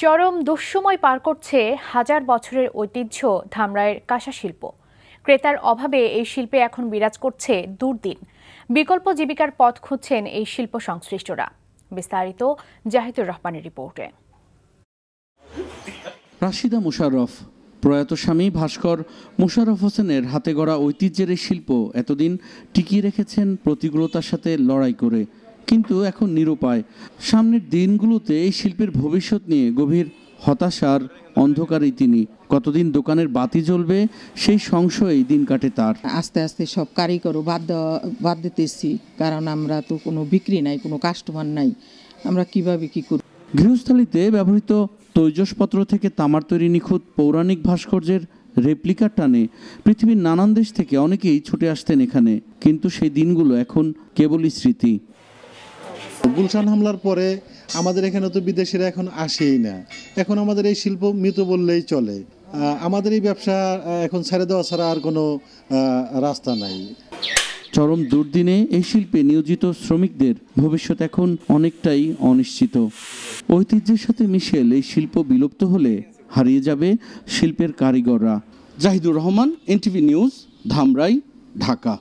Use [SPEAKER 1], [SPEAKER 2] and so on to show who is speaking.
[SPEAKER 1] চরম দুঃসময় পার করছে হাজার বছরের ঐতিহ্য ধামরাইয়ের কাঁসা শিল্প। ক্রেতার অভাবে এই শিল্পে এখন বিরাজ করছে দুর্দিন। বিকল্প জীবিকার পথ খুঁজছেন এই শিল্প সংশ্লিষ্টরা। বিস্তারিত জাহিদুর রহমানের রিপোর্টে।
[SPEAKER 2] রাশিদা মোশাররফ প্রয়াত স্বামী ভাস্কর মোশাররফ হোসেনের হাতে গড়া ঐতিহ্যের এই শিল্প এতদিন টিকিয়ে রেখেছেন প্রতিকূলতার সাথে লড়াই করে, কিন্তু এখন নিরুপায়। সামনের দিনগুলোতে এই শিল্পের ভবিষ্যৎ নিয়ে গভীর হতাশার অন্ধকারেই তিনি। কতদিন দোকানের বাতি জ্বলবে সেই সংশয়েই দিন কাটে তার।
[SPEAKER 3] আস্তে আস্তে সব কারিগরও বাদ দিতেছি, কারণ আমরা তো কোনো বিক্রি নাই, কোনো কাস্টমার নাই, আমরা কিভাবে কি করব।
[SPEAKER 2] গৃহস্থালিতে ব্যবহৃত তৈজসপত্র থেকে তামার তৈরি নিখুঁত পৌরাণিক ভাস্কর্যের রেপ্লিকার টানে পৃথিবীর নানান দেশ থেকে অনেকেই ছুটে আসতেন এখানে, কিন্তু সেই দিনগুলো এখন কেবলই স্মৃতি।
[SPEAKER 4] গুলশান হামলার পরে আমাদের এখানে তো বিদেশিরা এখন আসেই না। এখন আমাদের এই শিল্প মৃত বললেই চলে। আমাদের এই ব্যবসা এখন ছেড়ে দেওয়া ছাড়া আর কোনো রাস্তা নাই।
[SPEAKER 2] চরম দুর্দিনে এই শিল্পে নিয়োজিত শ্রমিকদের ভবিষ্যৎ এখন অনেকটাই অনিশ্চিত। ঐতিহ্যের সাথে মিশেল এই শিল্প বিলুপ্ত হলে হারিয়ে যাবে শিল্পের কারিগররা। Jahidur Rahman, NTV news, Dhamrai, Dhaka.